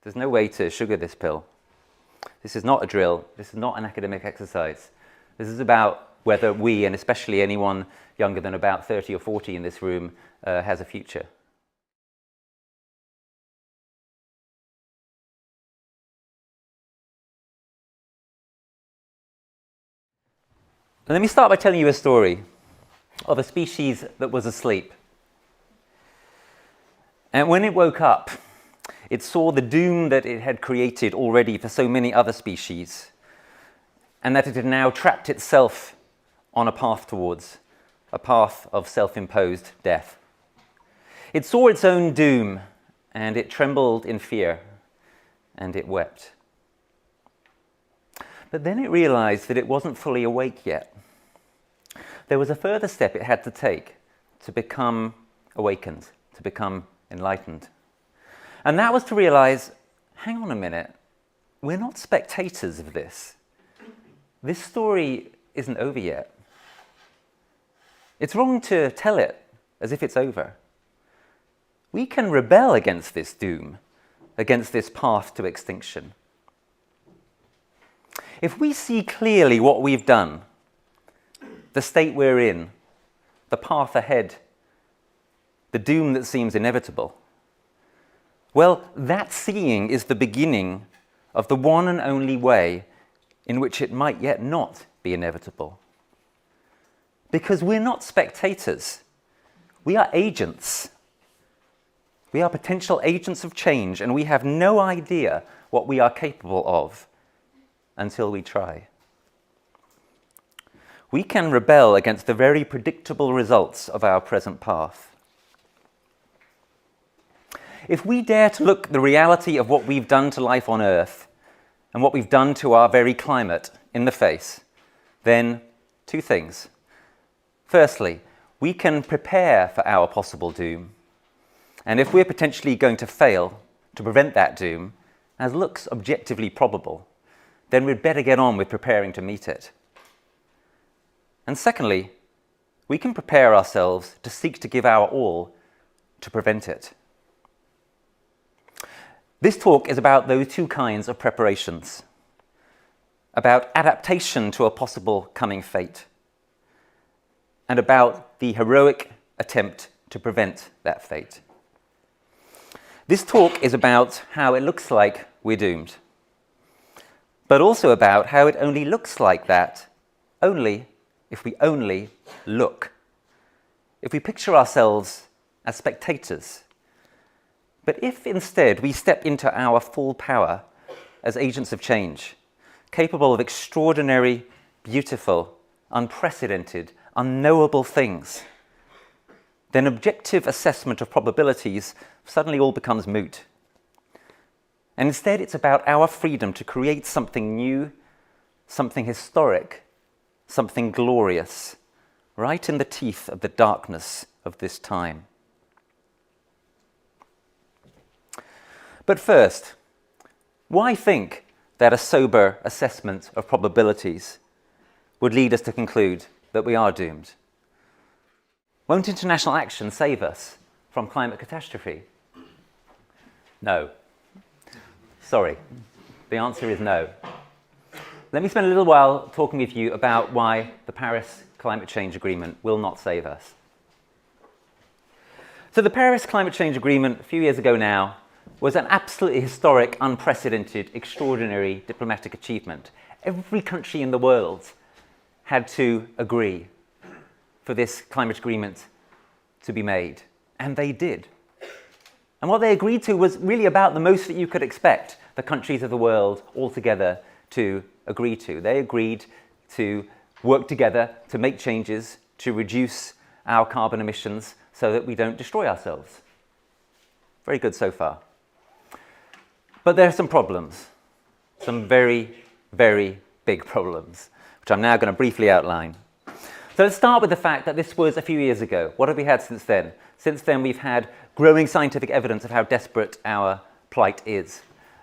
There's no way to sugar this pill. This is not a drill. This is not an academic exercise. This is about whether we, and especially anyone younger than about 30 or 40 in this room, has a future. Let me start by telling you a story of a species that was asleep. And when it woke up, it saw the doom that it had created already for so many other species, and that it had now trapped itself on a path towards, a path of self-imposed death. It saw its own doom, and it trembled in fear, and it wept. But then it realized that it wasn't fully awake yet. There was a further step it had to take to become awakened, to become enlightened. And that was to realize, hang on a minute, we're not spectators of this. This story isn't over yet. It's wrong to tell it as if it's over. We can rebel against this doom, against this path to extinction. If we see clearly what we've done, the state we're in, the path ahead, the doom that seems inevitable, well, that seeing is the beginning of the one and only way in which it might yet not be inevitable. Because we're not spectators. We are agents. We are potential agents of change, and we have no idea what we are capable of until we try. We can rebel against the very predictable results of our present path. If we dare to look the reality of what we've done to life on Earth and what we've done to our very climate in the face, then two things. Firstly, we can prepare for our possible doom. And if we're potentially going to fail to prevent that doom, as looks objectively probable, then we'd better get on with preparing to meet it. And secondly, we can prepare ourselves to seek to give our all to prevent it. This talk is about those two kinds of preparations, about adaptation to a possible coming fate, and about the heroic attempt to prevent that fate. This talk is about how it looks like we're doomed, but also about how it only looks like that only if we only look. If we picture ourselves as spectators. But if instead we step into our full power as agents of change, capable of extraordinary, beautiful, unprecedented, unknowable things, then objective assessment of probabilities suddenly all becomes moot. And instead it's about our freedom to create something new, something historic, something glorious, right in the teeth of the darkness of this time. But first, why think that a sober assessment of probabilities would lead us to conclude that we are doomed? Won't international action save us from climate catastrophe? No. Sorry. The answer is no. Let me spend a little while talking with you about why the Paris Climate Change Agreement will not save us. So the Paris Climate Change Agreement, a few years ago now, was an absolutely historic, unprecedented, extraordinary diplomatic achievement. Every country in the world had to agree for this climate agreement to be made, and they did. And what they agreed to was really about the most that you could expect the countries of the world all together to agree to. They agreed to work together to make changes to reduce our carbon emissions so that we don't destroy ourselves. Very good so far. But there are some problems, some very, very big problems, which I'm now going to briefly outline. So let's start with the fact that this was a few years ago. What have we had since then? Since then, we've had growing scientific evidence of how desperate our plight is,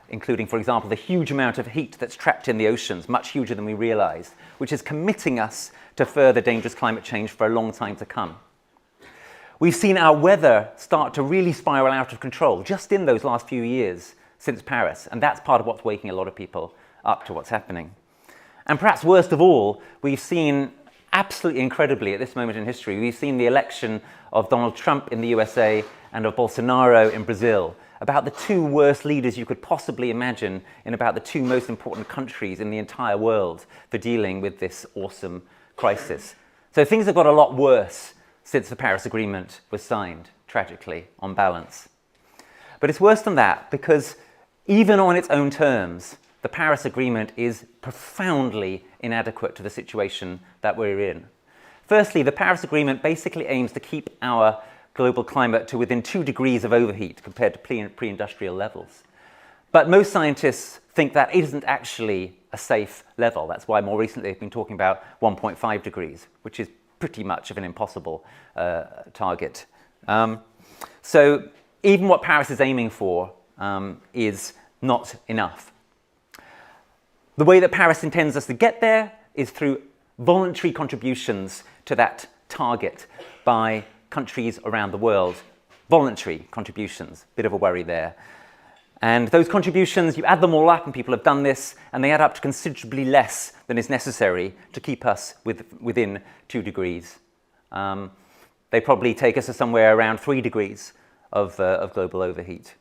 including, for example, the huge amount of heat that's trapped in the oceans, much huger than we realized, which is committing us to further dangerous climate change for a long time to come. We've seen our weather start to really spiral out of control just in those last few years. since Paris, and that's part of what's waking a lot of people up to what's happening. And perhaps worst of all, we've seen absolutely incredibly at this moment in history, we've seen the election of Donald Trump in the USA and of Bolsonaro in Brazil, about the two worst leaders you could possibly imagine in about the two most important countries in the entire world for dealing with this awesome crisis. So things have got a lot worse since the Paris Agreement was signed, tragically, on balance. But it's worse than that, because even on its own terms, the Paris Agreement is profoundly inadequate to the situation that we're in. Firstly, the Paris Agreement basically aims to keep our global climate to within 2 degrees of overheat compared to pre-industrial levels. But most scientists think that isn't actually a safe level. That's why more recently they've been talking about 1.5 degrees, which is pretty much of an impossible target. So even what Paris is aiming for is not enough. The way that Paris intends us to get there is through voluntary contributions to that target by countries around the world. Voluntary contributions, bit of a worry there. And those contributions, you add them all up, and people have done this, and they add up to considerably less than is necessary to keep us within 2 degrees. They probably take us to somewhere around 3 degrees of global overheat.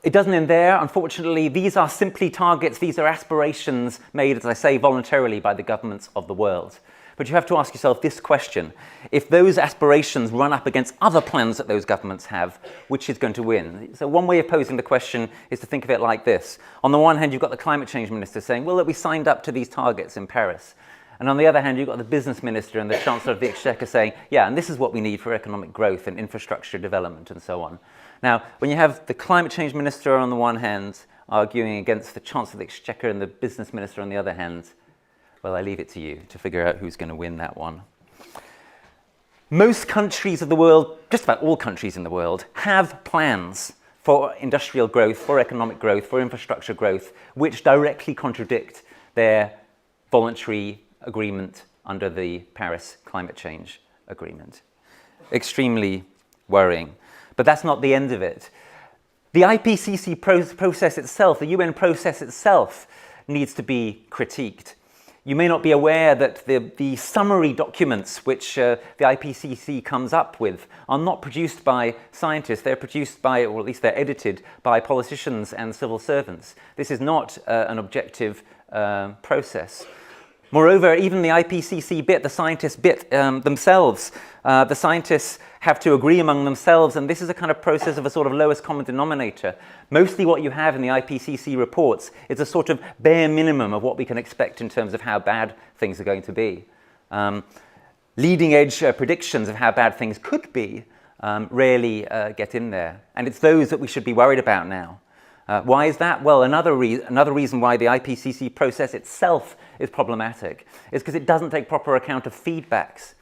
It doesn't end there, unfortunately. These are simply targets, these are aspirations made, as I say, voluntarily by the governments of the world. But you have to ask yourself this question: if those aspirations run up against other plans that those governments have, which is going to win? So one way of posing the question is to think of it like this. On the one hand, you've got the climate change minister saying, well, look, we signed up to these targets in Paris. And on the other hand, you've got the business minister and the chancellor of the exchequer saying, yeah, and this is what we need for economic growth and infrastructure development and so on. Now, when you have the climate change minister on the one hand arguing against the chancellor of the exchequer and the business minister on the other hand, well, I leave it to you to figure out who's going to win that one. Most countries of the world, just about all countries in the world, have plans for industrial growth, for economic growth, for infrastructure growth, which directly contradict their voluntary agreement under the Paris Climate Change Agreement. Extremely worrying. But that's not the end of it. The IPCC process itself, the UN process itself, needs to be critiqued. You may not be aware that the summary documents which the IPCC comes up with are not produced by scientists. They're produced by, or at least they're edited by politicians and civil servants. This is not an objective process. Moreover, even the IPCC bit, the scientists bit themselves, the scientists have to agree among themselves, and this is a kind of process of a sort of lowest common denominator. Mostly what you have in the IPCC reports is a sort of bare minimum of what we can expect in terms of how bad things are going to be. Leading edge predictions of how bad things could be rarely get in there, and it's those that we should be worried about now. Why is that? Well, another reason why the IPCC process itself is problematic is because it doesn't take proper account of feedbacks.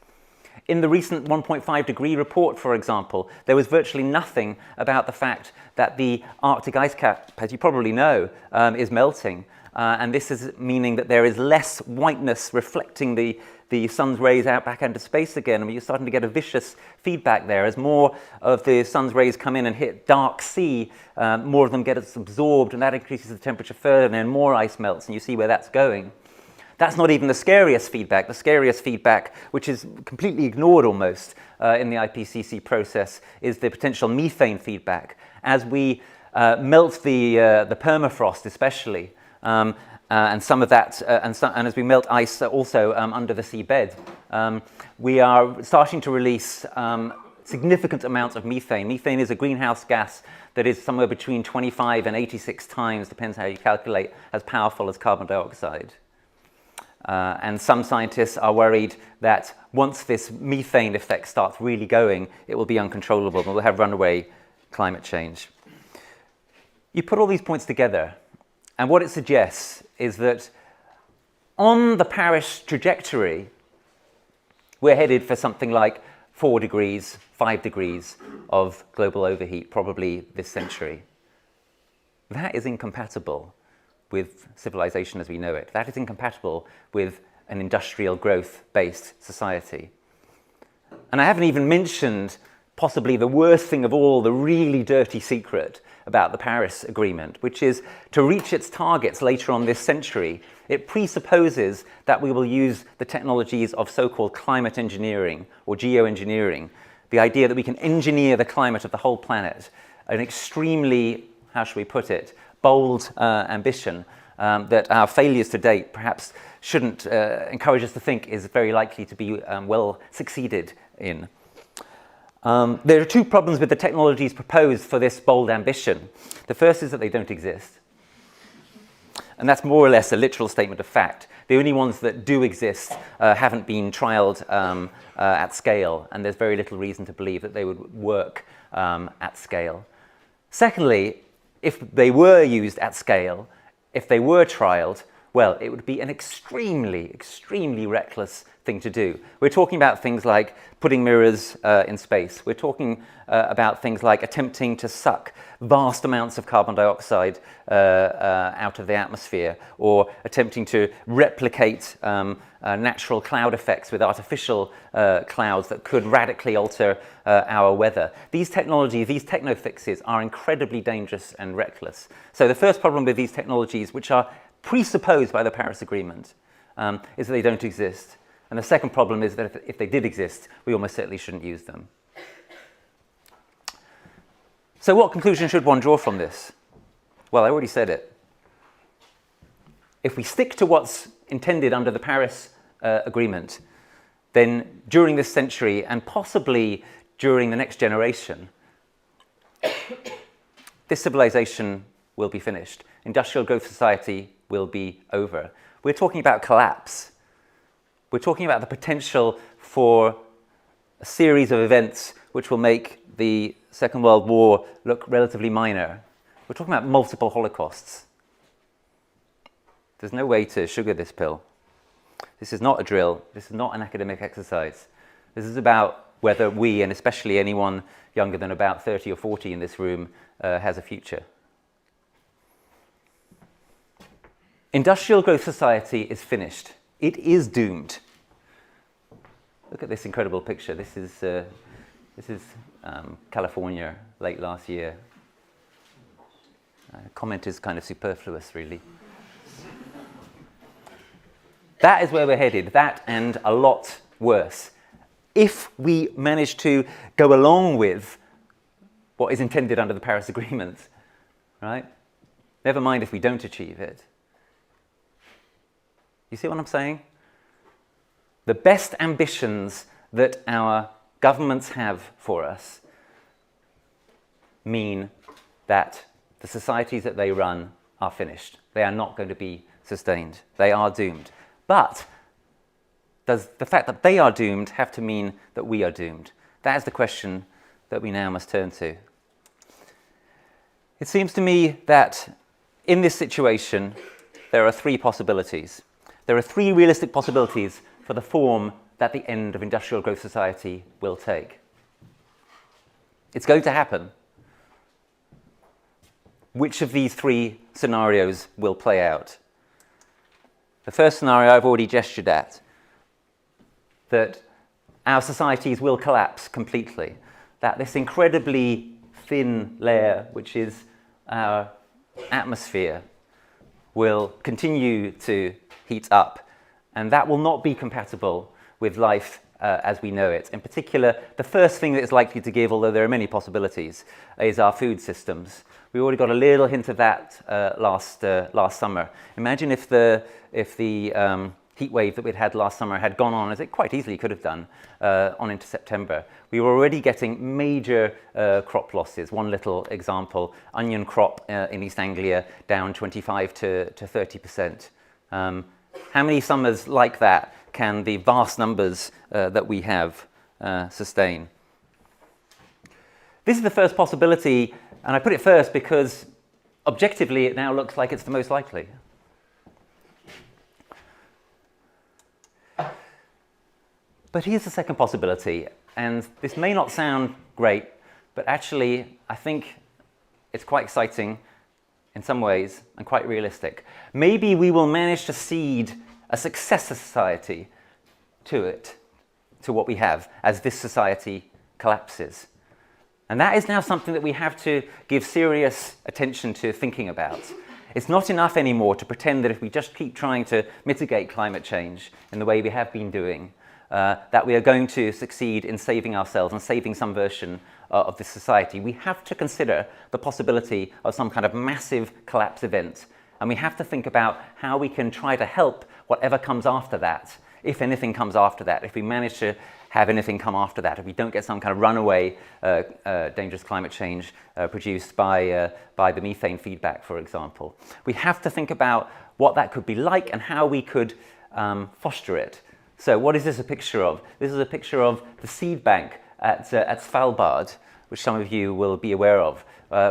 In the recent 1.5 degree report, for example, there was virtually nothing about the fact that the Arctic ice cap, as you probably know, is melting. And this is meaning that there is less whiteness reflecting the sun's rays out back into space again. I mean, you're starting to get a vicious feedback there. As more of the sun's rays come in and hit dark sea, more of them get absorbed, and that increases the temperature further, and then more ice melts, and you see where that's going. That's not even the scariest feedback. The scariest feedback, which is completely ignored almost in the IPCC process, is the potential methane feedback. As we melt the permafrost especially, and some of that, and as we melt ice also under the seabed, we are starting to release significant amounts of methane. Methane is a greenhouse gas that is somewhere between 25 and 86 times, depends how you calculate, as powerful as carbon dioxide. And some scientists are worried that once this methane effect starts really going, it will be uncontrollable and we'll have runaway climate change. You put all these points together, and what it suggests is that on the Paris trajectory, we're headed for something like 4 degrees, 5 degrees of global overheat, probably this century. That is incompatible with civilization as we know it. That is incompatible with an industrial growth-based society. And I haven't even mentioned possibly the worst thing of all, the really dirty secret about the Paris Agreement, which is to reach its targets later on this century, it presupposes that we will use the technologies of so-called climate engineering or geoengineering, the idea that we can engineer the climate of the whole planet, an extremely, how shall we put it, bold ambition that our failures to date perhaps shouldn't encourage us to think is very likely to be well succeeded in. There are two problems with the technologies proposed for this bold ambition. The first is that they don't exist. And that's more or less a literal statement of fact. The only ones that do exist haven't been trialed at scale, and there's very little reason to believe that they would work at scale. Secondly, if they were used at scale, if they were trialed, well, it would be an extremely, extremely reckless thing to do. We're talking about things like putting mirrors in space. We're talking about things like attempting to suck vast amounts of carbon dioxide out of the atmosphere, or attempting to replicate natural cloud effects with artificial clouds that could radically alter our weather. These technologies, these techno-fixes, are incredibly dangerous and reckless. So the first problem with these technologies, which are presupposed by the Paris Agreement, is that they don't exist. And the second problem is that if they did exist, we almost certainly shouldn't use them. So what conclusion should one draw from this? Well, I already said it. If we stick to what's intended under the Paris Agreement, then during this century, and possibly during the next generation, this civilization will be finished. Industrial growth society will be over. We're talking about collapse. We're talking about the potential for a series of events which will make the Second World War look relatively minor. We're talking about multiple holocausts. There's no way to sugar this pill. This is not a drill. This is not an academic exercise. This is about whether we, and especially anyone younger than about 30 or 40 in this room, has a future. Industrial growth society is finished. It is doomed. Look at this incredible picture. This is California late last year. Comment is kind of superfluous, really. That is where we're headed, that and a lot worse. If we manage to go along with what is intended under the Paris Agreement, right? Never mind if we don't achieve it. You see what I'm saying? The best ambitions that our governments have for us mean that the societies that they run are finished. They are not going to be sustained. They are doomed. But does the fact that they are doomed have to mean that we are doomed? That is the question that we now must turn to. It seems to me that in this situation, there are three possibilities. There are three realistic possibilities for the form that the end of industrial growth society will take. It's going to happen. Which of these three scenarios will play out? The first scenario I've already gestured at, that our societies will collapse completely, that this incredibly thin layer, which is our atmosphere, will continue to heat up, and that will not be compatible with life as we know it. In particular, the first thing that is likely to give, although there are many possibilities, is our food systems. We already got a little hint of that last summer. Imagine if the heat wave that we'd had last summer had gone on, as it quite easily could have done, on into September. We were already getting major crop losses. One little example, onion crop in East Anglia down 25 to 30%. How many summers like that can the vast numbers that we have sustain? This is the first possibility, and I put it first because objectively it now looks like it's the most likely. But here's the second possibility, and this may not sound great, but actually I think it's quite exciting in some ways and quite realistic. Maybe we will manage to seed a successor society to what we have as this society collapses. And that is now something that we have to give serious attention to thinking about. It's not enough anymore to pretend that if we just keep trying to mitigate climate change in the way we have been doing, that we are going to succeed in saving ourselves and saving some version of this society. We have to consider the possibility of some kind of massive collapse event. And we have to think about how we can try to help whatever comes after that, if anything comes after that, if we manage to have anything come after that, if we don't get some kind of runaway dangerous climate change produced by the methane feedback, for example. We have to think about what that could be like and how we could foster it. So what is this a picture of? This is a picture of the seed bank at Svalbard, which some of you will be aware of,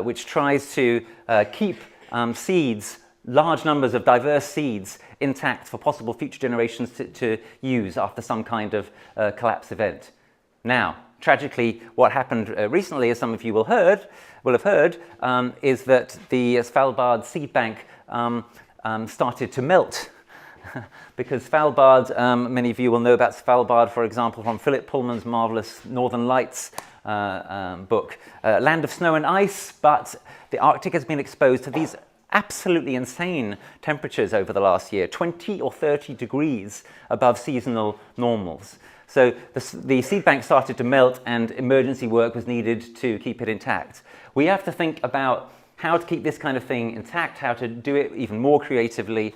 which tries to keep seeds, large numbers of diverse seeds, intact for possible future generations to use after some kind of collapse event. Now, tragically, what happened recently, as some of you will have heard, is that the Svalbard seed bank started to melt. Because Svalbard, many of you will know about Svalbard, for example, from Philip Pullman's marvelous Northern Lights book. Land of snow and ice, but the Arctic has been exposed to these absolutely insane temperatures over the last year, 20 or 30 degrees above seasonal normals. So the seed bank started to melt and emergency work was needed to keep it intact. We have to think about how to keep this kind of thing intact, how to do it even more creatively.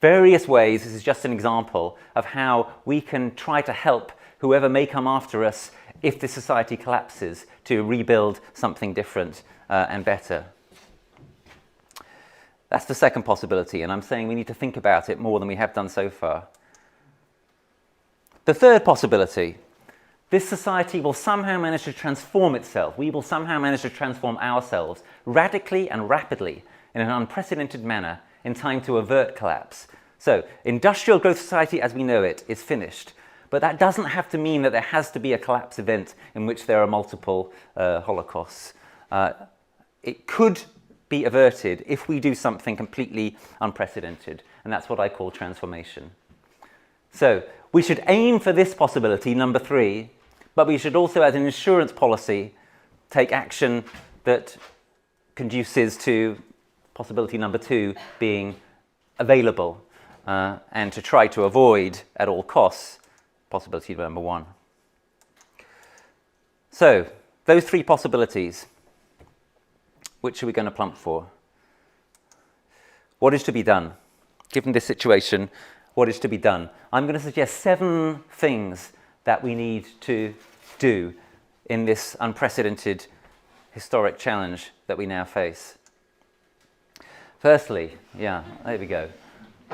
Various ways. This is just an example of how we can try to help whoever may come after us if the society collapses to rebuild something different and better. That's the second possibility, and I'm saying we need to think about it more than we have done so far. The third possibility, this society will somehow manage to transform itself. We will somehow manage to transform ourselves radically and rapidly in an unprecedented manner in time to avert collapse. So, industrial growth society as we know it is finished. But that doesn't have to mean that there has to be a collapse event in which there are multiple holocausts. It could be averted if we do something completely unprecedented. And that's what I call transformation. So, we should aim for this possibility, number 3, but we should also, as an insurance policy, take action that conduces to possibility number 2 being available and to try to avoid at all costs possibility number 1. So, those 3 possibilities, which are we going to plump for? What is to be done? Given this situation, what is to be done? I'm going to suggest 7 things that we need to do in this unprecedented historic challenge that we now face. Firstly, there we go.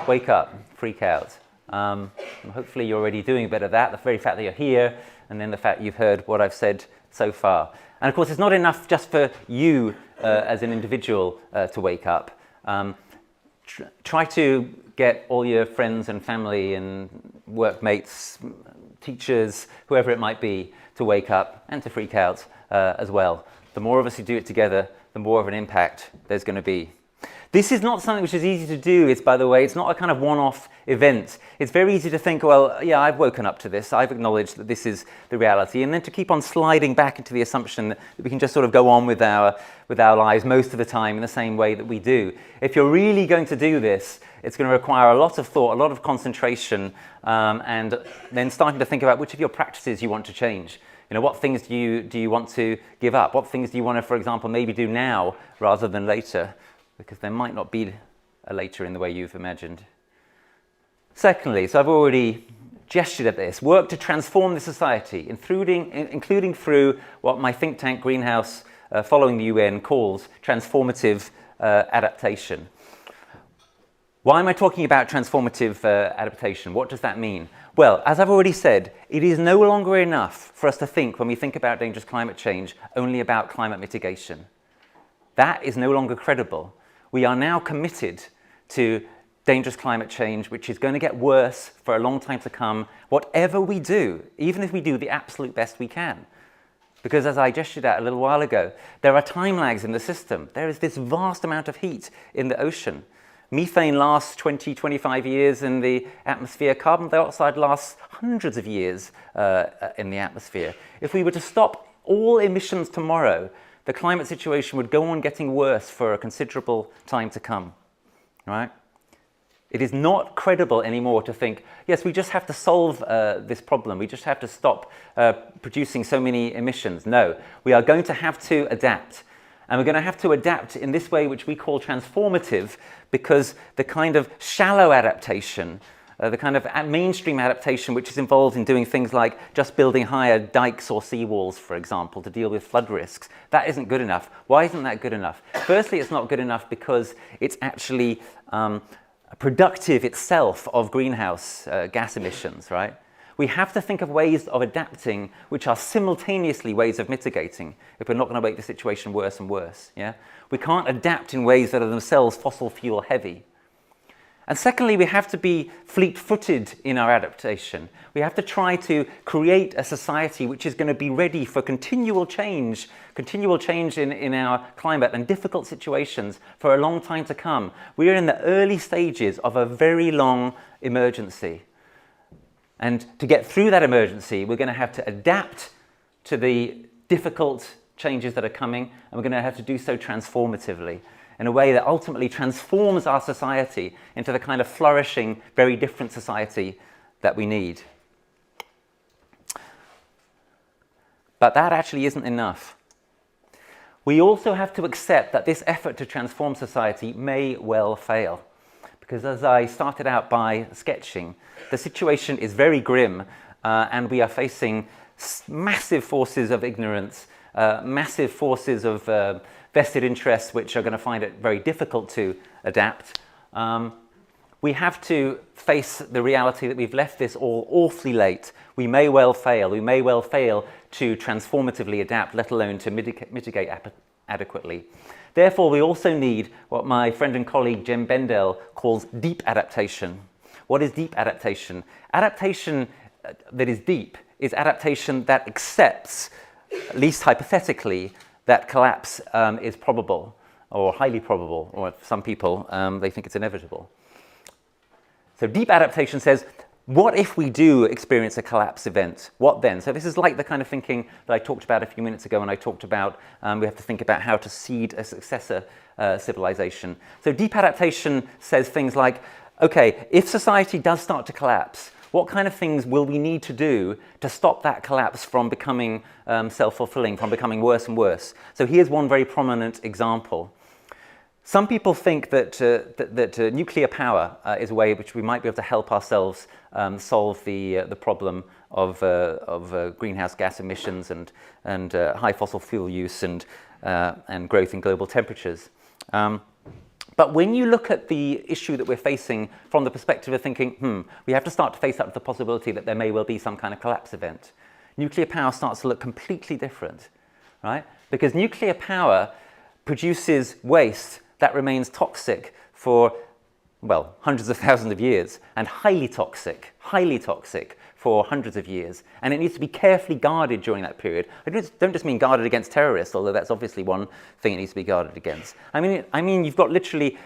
Wake up, freak out. Hopefully you're already doing a bit of that. The very fact that you're here, and then the fact you've heard what I've said so far. And of course, it's not enough just for you as an individual to wake up. Try to get all your friends and family and workmates, teachers, whoever it might be, to wake up and to freak out as well. The more of us who do it together, the more of an impact there's going to be. This is not something which is easy to do. It's, by the way, it's not a kind of one-off event. It's very easy to think, well, yeah, I've woken up to this. I've acknowledged that this is the reality. And then to keep on sliding back into the assumption that we can just sort of go on with our lives most of the time in the same way that we do. If you're really going to do this, it's going to require a lot of thought, a lot of concentration, and then starting to think about which of your practices you want to change. You know, what things do you want to give up? What things do you want to, for example, maybe do now rather than later? Because there might not be a later in the way you've imagined. Secondly, so I've already gestured at this, work to transform the society, including through what my think tank Greenhouse, following the UN, calls transformative adaptation. Why am I talking about transformative adaptation? What does that mean? Well, as I've already said, it is no longer enough for us to think, when we think about dangerous climate change, only about climate mitigation. That is no longer credible. We are now committed to dangerous climate change, which is going to get worse for a long time to come, whatever we do, even if we do the absolute best we can. Because as I gestured at a little while ago, there are time lags in the system. There is this vast amount of heat in the ocean. Methane lasts 20, 25 years in the atmosphere. Carbon dioxide lasts hundreds of years in the atmosphere. If we were to stop all emissions tomorrow, the climate situation would go on getting worse for a considerable time to come, right? It is not credible anymore to think, yes, we just have to solve this problem. We just have to stop producing so many emissions. No, we are going to have to adapt. And we're going to have to adapt in this way, which we call transformative, because the kind of shallow adaptation, the kind of mainstream adaptation, which is involved in doing things like just building higher dikes or seawalls, for example, to deal with flood risks, that isn't good enough. Why isn't that good enough? Firstly, it's not good enough because it's actually productive itself of greenhouse gas emissions, right? We have to think of ways of adapting which are simultaneously ways of mitigating if we're not going to make the situation worse and worse, yeah? We can't adapt in ways that are themselves fossil fuel heavy. And secondly, we have to be fleet-footed in our adaptation. We have to try to create a society which is going to be ready for continual change in our climate and difficult situations for a long time to come. We are in the early stages of a very long emergency. And to get through that emergency, we're going to have to adapt to the difficult changes that are coming, and we're going to have to do so transformatively, in a way that ultimately transforms our society into the kind of flourishing, very different society that we need. But that actually isn't enough. We also have to accept that this effort to transform society may well fail. Because as I started out by sketching, the situation is very grim, and we are facing massive forces of ignorance, massive forces of vested interests which are going to find it very difficult to adapt. We have to face the reality that we've left this all awfully late. We may well fail. We may well fail to transformatively adapt, let alone to mitigate adequately. Therefore, we also need what my friend and colleague Jem Bendell calls deep adaptation. What is deep adaptation? Adaptation that is deep is adaptation that accepts, at least hypothetically, that collapse is probable or highly probable, or some people, they think it's inevitable. So deep adaptation says, what if we do experience a collapse event? What then? So this is like the kind of thinking that I talked about a few minutes ago when I talked about we have to think about how to seed a successor civilization. So deep adaptation says things like, okay, if society does start to collapse, what kind of things will we need to do to stop that collapse from becoming self-fulfilling, from becoming worse and worse? So here's one very prominent example. Some people think that nuclear power is a way in which we might be able to help ourselves solve the problem of greenhouse gas emissions and high fossil fuel use and growth in global temperatures. But when you look at the issue that we're facing from the perspective of thinking, we have to start to face up to the possibility that there may well be some kind of collapse event, nuclear power starts to look completely different, right? Because nuclear power produces waste that remains toxic for, well, hundreds of thousands of years, and highly toxic for hundreds of years. And it needs to be carefully guarded during that period. I don't just mean guarded against terrorists, although that's obviously one thing it needs to be guarded against. I mean you've got literally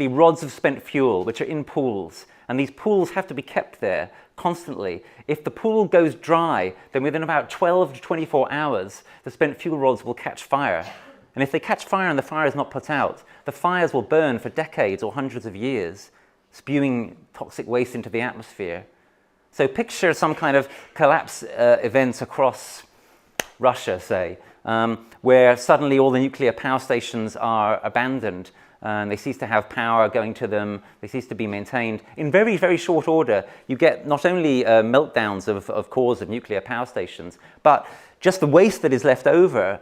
rods of spent fuel which are in pools, and these pools have to be kept there constantly. If the pool goes dry, then within about 12 to 24 hours, the spent fuel rods will catch fire. And if they catch fire and the fire is not put out, the fires will burn for decades or hundreds of years, spewing toxic waste into the atmosphere. So picture some kind of collapse event across Russia, say, where suddenly all the nuclear power stations are abandoned and they cease to have power going to them, they cease to be maintained. In very, very short order, you get not only meltdowns of cores of nuclear power stations, but just the waste that is left over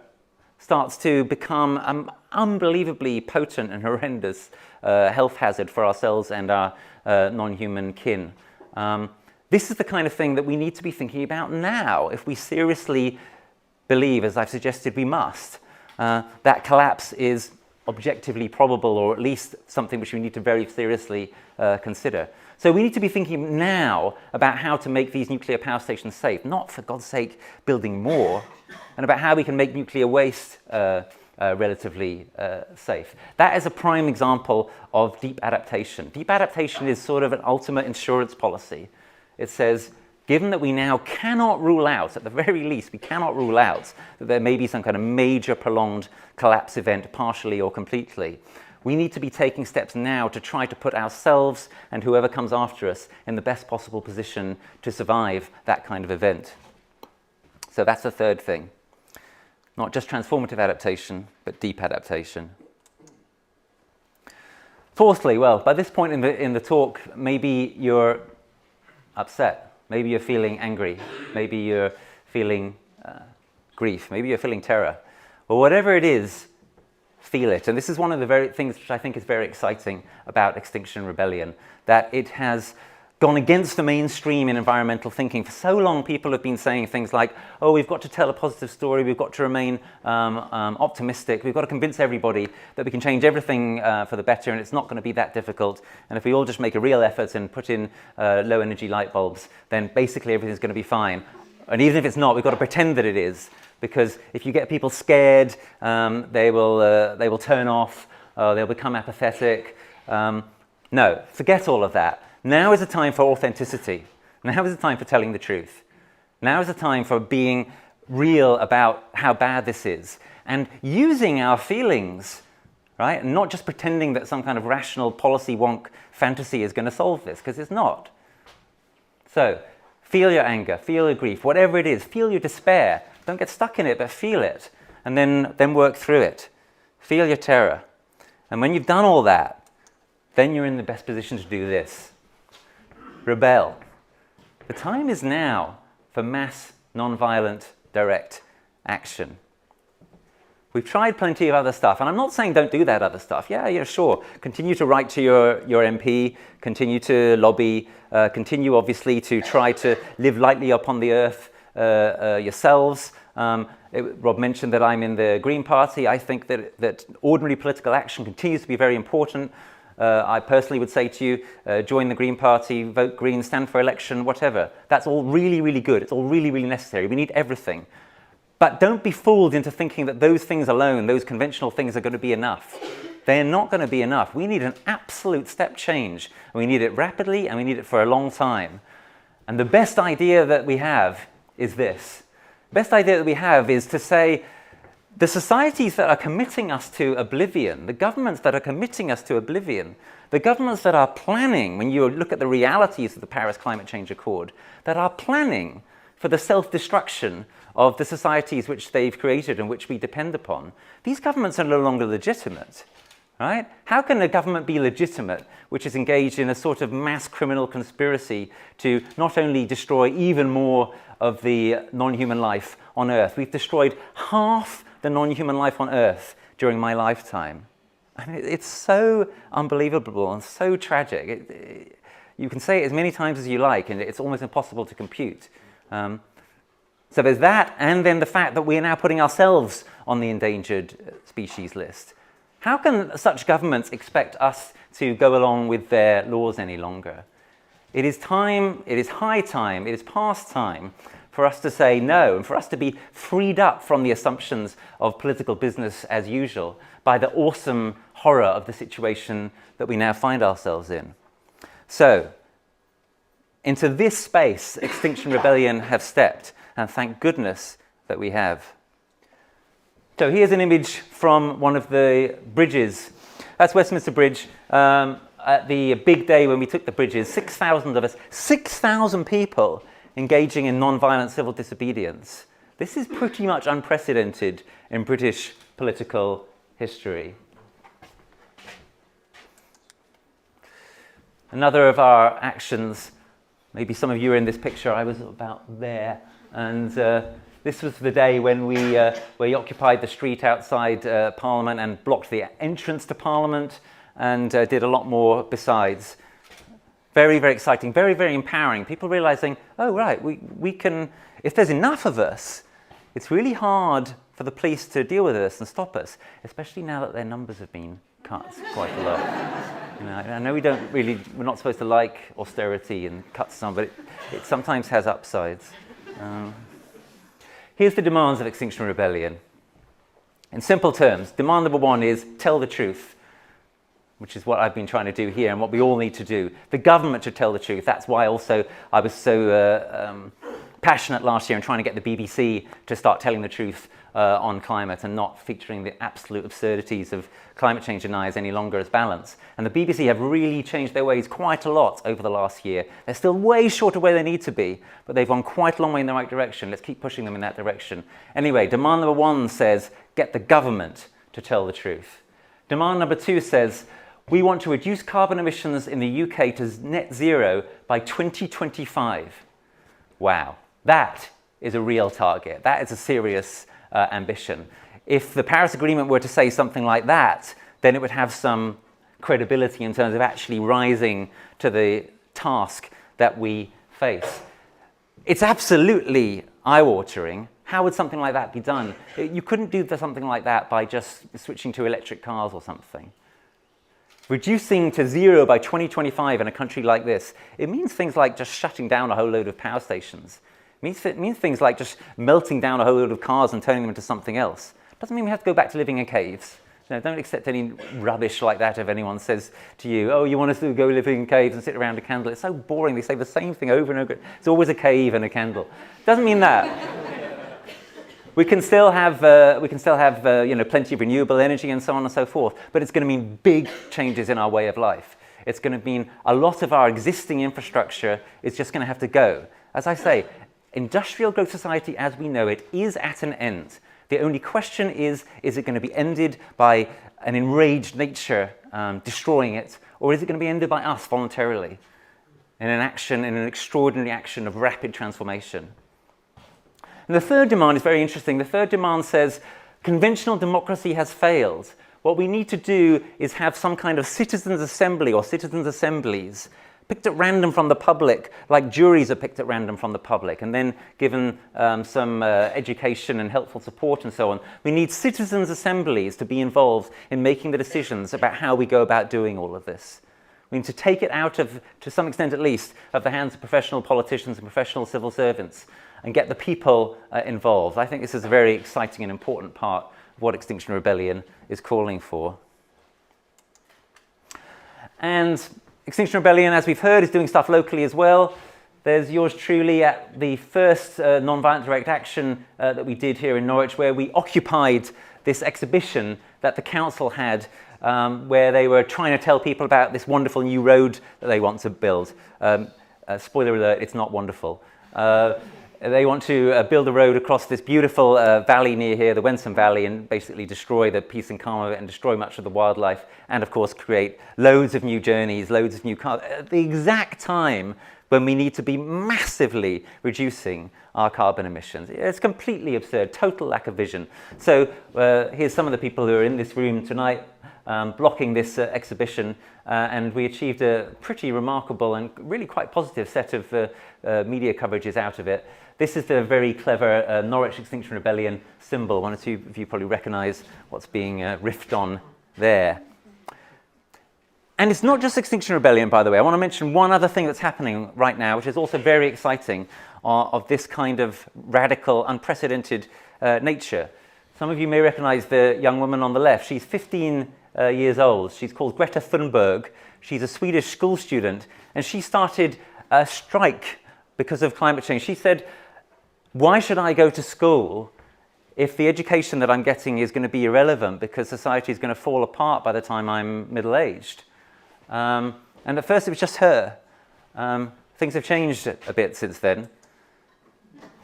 starts to become an unbelievably potent and horrendous health hazard for ourselves and our non-human kin. This is the kind of thing that we need to be thinking about now if we seriously believe, as I've suggested we must, that collapse is objectively probable, or at least something which we need to very seriously consider. So we need to be thinking now about how to make these nuclear power stations safe, not, for God's sake, building more, and about how we can make nuclear waste relatively safe. That is a prime example of deep adaptation. Deep adaptation is sort of an ultimate insurance policy. It says, given that we now cannot rule out, at the very least, we cannot rule out that there may be some kind of major prolonged collapse event, partially or completely, we need to be taking steps now to try to put ourselves and whoever comes after us in the best possible position to survive that kind of event. So that's the third thing. Not just transformative adaptation, but deep adaptation. Fourthly, well, by this point in the talk, maybe you're upset. Maybe you're feeling angry. Maybe you're feeling grief. Maybe you're feeling terror. Well, whatever it is, feel it. And this is one of the very things which I think is very exciting about Extinction Rebellion, that it has gone against the mainstream in environmental thinking. For so long, people have been saying things like, oh, we've got to tell a positive story, we've got to remain optimistic, we've got to convince everybody that we can change everything for the better, and it's not going to be that difficult, and if we all just make a real effort and put in low-energy light bulbs, then basically everything's going to be fine. And even if it's not, we've got to pretend that it is, because if you get people scared, they will turn off, they'll become apathetic. No, forget all of that. Now is the time for authenticity. Now is the time for telling the truth. Now is the time for being real about how bad this is and using our feelings, right? And not just pretending that some kind of rational policy wonk fantasy is going to solve this, because it's not. So, feel your anger, feel your grief, whatever it is, feel your despair. Don't get stuck in it, but feel it, and then work through it. Feel your terror. And when you've done all that, then you're in the best position to do this. Rebel. The time is now for mass, non-violent, direct action. We've tried plenty of other stuff, and I'm not saying don't do that other stuff. Yeah, sure. Continue to write to your MP, continue to lobby, continue obviously to try to live lightly upon the earth yourselves. Rob mentioned that I'm in the Green Party. I think that ordinary political action continues to be very important. I personally would say to you, join the Green Party, vote Green, stand for election, whatever. That's all really, really good. It's all really, really necessary. We need everything. But don't be fooled into thinking that those things alone, those conventional things, are going to be enough. They're not going to be enough. We need an absolute step change. We need it rapidly, and we need it for a long time. And the best idea that we have is this. The best idea that we have is to say, the societies that are committing us to oblivion, the governments that are committing us to oblivion, the governments that are planning, when you look at the realities of the Paris Climate Change Accord, that are planning for the self-destruction of the societies which they've created and which we depend upon, these governments are no longer legitimate, right? How can a government be legitimate which is engaged in a sort of mass criminal conspiracy to not only destroy even more of the non-human life on Earth? We've destroyed half the non-human life on Earth during my lifetime. I mean, it's so unbelievable and so tragic. You can say it as many times as you like, and it's almost impossible to compute. So there's that, and then the fact that we're now putting ourselves on the endangered species list. How can such governments expect us to go along with their laws any longer? It is time, it is high time, it is past time for us to say no, and for us to be freed up from the assumptions of political business as usual by the awesome horror of the situation that we now find ourselves in. So, into this space, Extinction Rebellion have stepped, and thank goodness that we have. So here's an image from one of the bridges. That's Westminster Bridge. At the big day when we took the bridges, 6,000 of us, 6,000 people engaging in non-violent civil disobedience. This is pretty much unprecedented in British political history. Another of our actions, maybe some of you are in this picture, I was about there, and this was the day when we occupied the street outside Parliament and blocked the entrance to Parliament, and did a lot more besides. Very, very exciting, very, very empowering. People realizing, oh, right, we can, if there's enough of us, it's really hard for the police to deal with us and stop us, especially now that their numbers have been cut quite a lot. You know, I know we're not supposed to like austerity and cut some, but it sometimes has upsides. Here's the demands of Extinction Rebellion. In simple terms, demand number one is tell the truth. which is what I've been trying to do here and what we all need to do. The government should tell the truth. That's why also I was so passionate last year in trying to get the BBC to start telling the truth on climate and not featuring the absolute absurdities of climate change deniers any longer as balance. And the BBC have really changed their ways quite a lot over the last year. They're still way short of where they need to be, but they've gone quite a long way in the right direction. Let's keep pushing them in that direction. Anyway, demand number 1 says, get the government to tell the truth. Demand number 2 says, we want to reduce carbon emissions in the UK to net zero by 2025. Wow, that is a real target. That is a serious ambition. If the Paris Agreement were to say something like that, then it would have some credibility in terms of actually rising to the task that we face. It's absolutely eye-watering. How would something like that be done? You couldn't do something like that by just switching to electric cars or something. Reducing to zero by 2025 in a country like this, it means things like just shutting down a whole load of power stations. It means things like just melting down a whole load of cars and turning them into something else. Doesn't mean we have to go back to living in caves. No, don't accept any rubbish like that if anyone says to you, oh, you want us to go live in caves and sit around a candle. It's so boring. They say the same thing over and over. It's always a cave and a candle. Doesn't mean that. We can still have plenty of renewable energy and so on and so forth, but it's going to mean big changes in our way of life. It's going to mean a lot of our existing infrastructure is just going to have to go. As I say, industrial growth society as we know it is at an end. The only question is it going to be ended by an enraged nature destroying it, or is it going to be ended by us voluntarily in an extraordinary action of rapid transformation? And the third demand is very interesting. The third demand says, conventional democracy has failed. What we need to do is have some kind of citizens' assembly or citizens' assemblies picked at random from the public, like juries are picked at random from the public, and then given some education and helpful support and so on. We need citizens' assemblies to be involved in making the decisions about how we go about doing all of this. We need to take it out of, to some extent at least, of the hands of professional politicians and professional civil servants and get the people involved. I think this is a very exciting and important part of what Extinction Rebellion is calling for. And Extinction Rebellion, as we've heard, is doing stuff locally as well. There's yours truly at the first non-violent direct action that we did here in Norwich, where we occupied this exhibition that the council had, where they were trying to tell people about this wonderful new road that they want to build. Spoiler alert, it's not wonderful. They want to build a road across this beautiful valley near here, the Wensum Valley, and basically destroy the peace and calm of it and destroy much of the wildlife, and of course create loads of new journeys, loads of new cars, at the exact time when we need to be massively reducing our carbon emissions. It's completely absurd, total lack of vision. So here's some of the people who are in this room tonight blocking this exhibition, and we achieved a pretty remarkable and really quite positive set of media coverages out of it. This is the very clever Norwich Extinction Rebellion symbol. One or two of you probably recognise what's being riffed on there. And it's not just Extinction Rebellion, by the way. I want to mention one other thing that's happening right now, which is also very exciting, of this kind of radical, unprecedented nature. Some of you may recognise the young woman on the left. She's 15 years old. She's called Greta Thunberg. She's a Swedish school student, and she started a strike because of climate change. She said, why should I go to school if the education that I'm getting is going to be irrelevant because society is going to fall apart by the time I'm middle-aged? And at first it was just her. Things have changed a bit since then.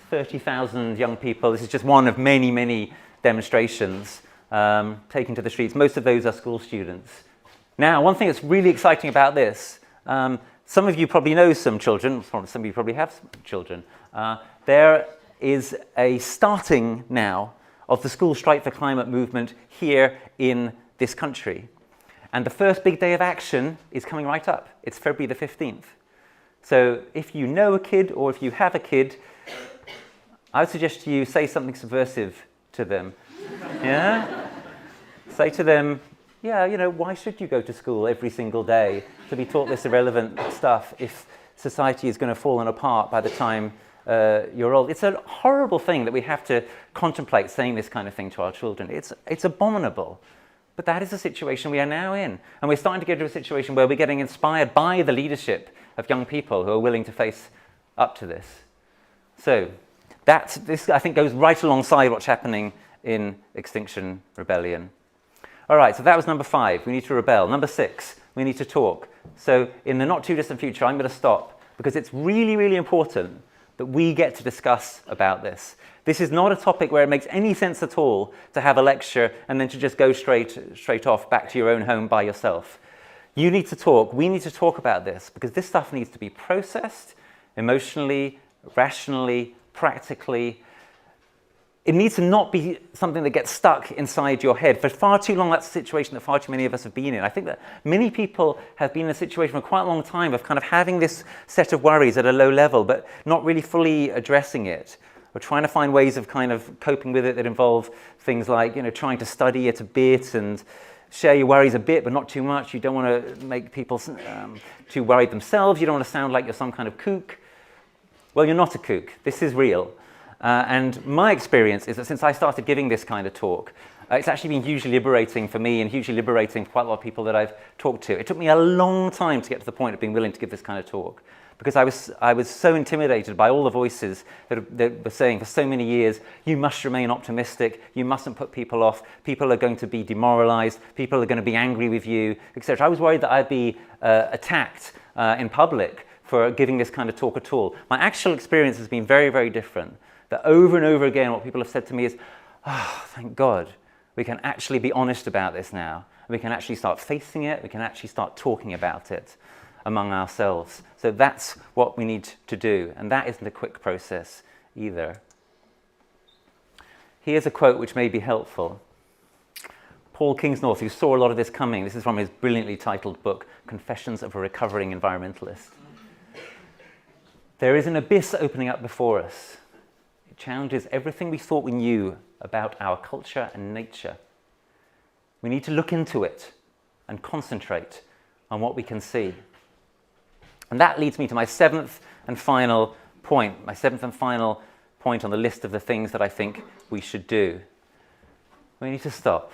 30,000 young people. This is just one of many, many demonstrations taken to the streets. Most of those are school students. Now, one thing that's really exciting about this, some of you probably know some children, some of you probably have some children. There is a starting now of the School Strike for Climate movement here in this country. And the first big day of action is coming right up. It's February the 15th. So if you know a kid or if you have a kid, I would suggest to you say something subversive to them. Yeah? Say to them, yeah, you know, why should you go to school every single day to be taught this irrelevant stuff if society is going to fall apart by the time you're old? It's a horrible thing that we have to contemplate saying this kind of thing to our children. It's abominable. But that is the situation we are now in. And we're starting to get to a situation where we're getting inspired by the leadership of young people who are willing to face up to this. So this, I think, goes right alongside what's happening in Extinction Rebellion. All right, so that was number 5. We need to rebel. Number 6, we need to talk. So in the not too distant future, I'm going to stop because it's really, really important that we get to discuss about this. This is not a topic where it makes any sense at all to have a lecture and then to just go straight off back to your own home by yourself. You need to talk. We need to talk about this because this stuff needs to be processed emotionally, rationally, practically. It needs to not be something that gets stuck inside your head. For far too long, that's a situation that far too many of us have been in. I think that many people have been in a situation for quite a long time of kind of having this set of worries at a low level, but not really fully addressing it, or trying to find ways of kind of coping with it that involve things like, trying to study it a bit and share your worries a bit, but not too much. You don't want to make people too worried themselves. You don't want to sound like you're some kind of kook. Well, you're not a kook. This is real. And my experience is that since I started giving this kind of talk, it's actually been hugely liberating for me and hugely liberating for quite a lot of people that I've talked to. It took me a long time to get to the point of being willing to give this kind of talk because I was so intimidated by all the voices that were saying for so many years, you must remain optimistic, you mustn't put people off, people are going to be demoralized, people are going to be angry with you, etc. I was worried that I'd be attacked in public for giving this kind of talk at all. My actual experience has been very, very different. That over and over again, what people have said to me is, oh, thank God, we can actually be honest about this now. We can actually start facing it. We can actually start talking about it among ourselves. So that's what we need to do. And that isn't a quick process either. Here's a quote which may be helpful. Paul Kingsnorth, who saw a lot of this coming, this is from his brilliantly titled book, Confessions of a Recovering Environmentalist. There is an abyss opening up before us. Challenges everything we thought we knew about our culture and nature. We need to look into it and concentrate on what we can see. And that leads me to my seventh and final point on the list of the things that I think we should do. We need to stop.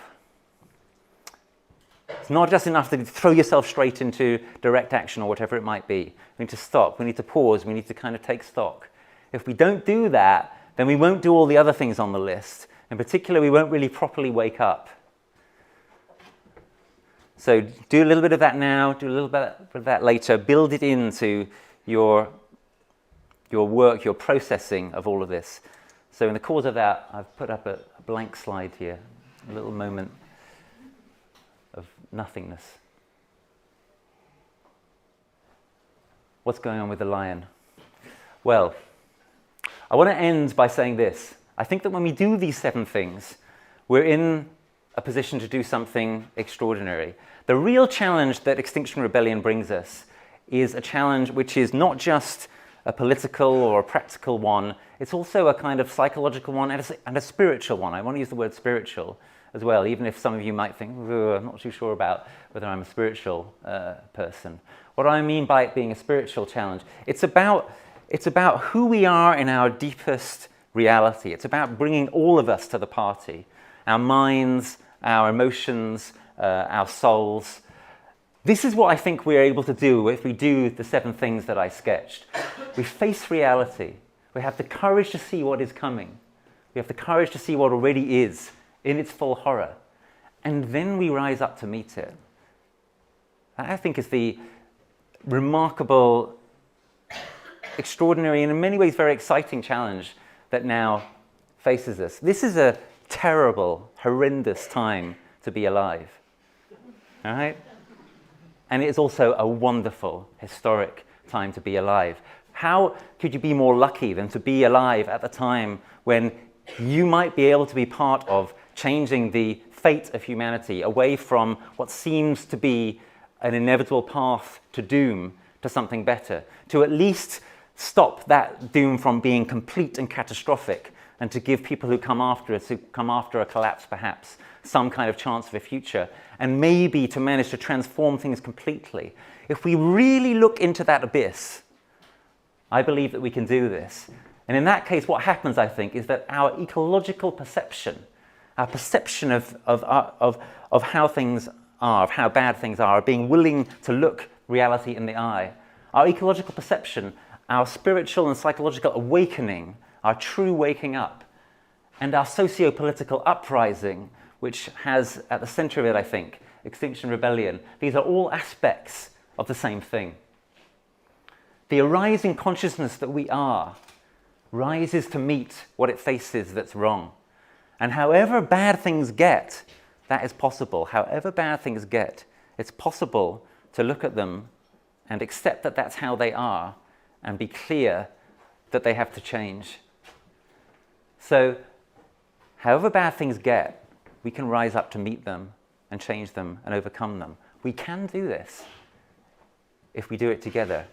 It's not just enough to throw yourself straight into direct action or whatever it might be. We need to stop. We need to pause. We need to kind of take stock. If we don't do that, then we won't do all the other things on the list. In particular, we won't really properly wake up. So do a little bit of that now, do a little bit of that later, build it into your work, your processing of all of this. So in the course of that, I've put up a blank slide here, a little moment of nothingness. What's going on with the lion? Well, I want to end by saying this. I think that when we do these 7 things, we're in a position to do something extraordinary. The real challenge that Extinction Rebellion brings us is a challenge which is not just a political or a practical one, it's also a kind of psychological one and a spiritual one. I want to use the word spiritual as well, even if some of you might think, I'm not too sure about whether I'm a spiritual person. What I mean by it being a spiritual challenge, it's about who we are in our deepest reality. It's about bringing all of us to the party. Our minds, our emotions, our souls. This is what I think we're able to do if we do the 7 things that I sketched. We face reality. We have the courage to see what is coming. We have the courage to see what already is in its full horror. And then we rise up to meet it. That, I think, is the remarkable, extraordinary, and in many ways very exciting challenge that now faces us. This is a terrible, horrendous time to be alive. All right? And it is also a wonderful, historic time to be alive. How could you be more lucky than to be alive at the time when you might be able to be part of changing the fate of humanity away from what seems to be an inevitable path to doom to something better, to at least stop that doom from being complete and catastrophic, and to give people who come after us, who come after a collapse perhaps, some kind of chance of a future, and maybe to manage to transform things completely. If we really look into that abyss, I believe that we can do this. And in that case, what happens, I think, is that our ecological perception, our perception of how things are, of how bad things are, being willing to look reality in the eye, our ecological perception, our spiritual and psychological awakening, our true waking up, and our socio-political uprising, which has at the center of it, I think, Extinction Rebellion. These are all aspects of the same thing. The arising consciousness that we are rises to meet what it faces that's wrong. And however bad things get, that is possible. However bad things get, it's possible to look at them and accept that that's how they are and be clear that they have to change. So, however bad things get, we can rise up to meet them and change them and overcome them. We can do this if we do it together.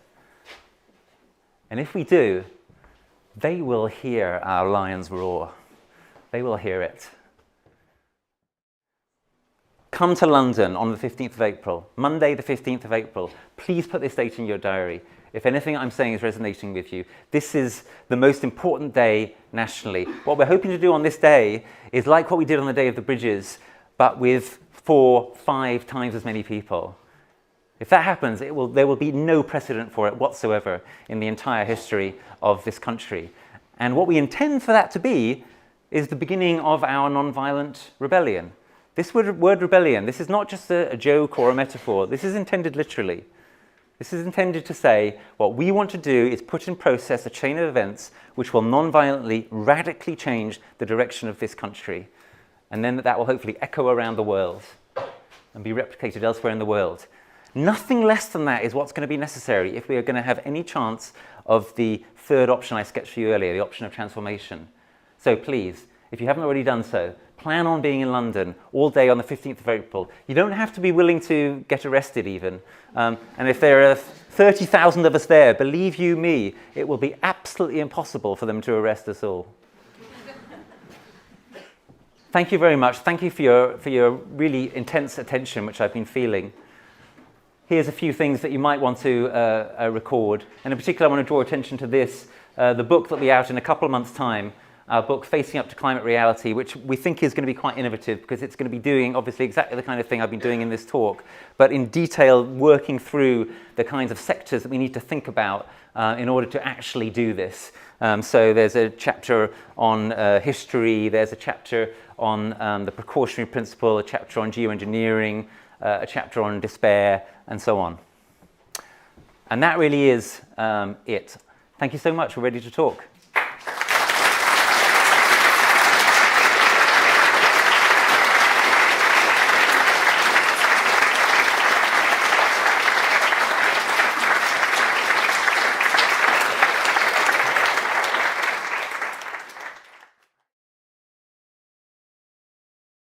And if we do, they will hear our lions roar. They will hear it. Come to London on the 15th of April, Monday the 15th of April. Please put this date in your diary. If anything I'm saying is resonating with you, this is the most important day nationally. What we're hoping to do on this day is like what we did on the Day of the Bridges, but with 4, 5 times as many people. If that happens, there will be no precedent for it whatsoever in the entire history of this country. And what we intend for that to be is the beginning of our non-violent rebellion. This word rebellion, this is not just a joke or a metaphor. This is intended literally. This is intended to say what we want to do is put in process a chain of events which will non-violently, radically change the direction of this country. And then that will hopefully echo around the world and be replicated elsewhere in the world. Nothing less than that is what's going to be necessary if we are going to have any chance of the third option I sketched for you earlier, the option of transformation. So please, if you haven't already done so, plan on being in London all day on the 15th of April. You don't have to be willing to get arrested even. And if there are 30,000 of us there, believe you me, it will be absolutely impossible for them to arrest us all. Thank you very much. Thank you for your really intense attention, which I've been feeling. Here's a few things that you might want to record. And in particular, I want to draw attention to this, the book that will be out in a couple of months' time, our book, Facing Up to Climate Reality, which we think is going to be quite innovative because it's going to be doing, obviously, exactly the kind of thing I've been doing in this talk, but in detail working through the kinds of sectors that we need to think about in order to actually do this. So there's a chapter on history, there's a chapter on the precautionary principle, a chapter on geoengineering, a chapter on despair, and so on. And that really is it. Thank you so much. We're ready to talk.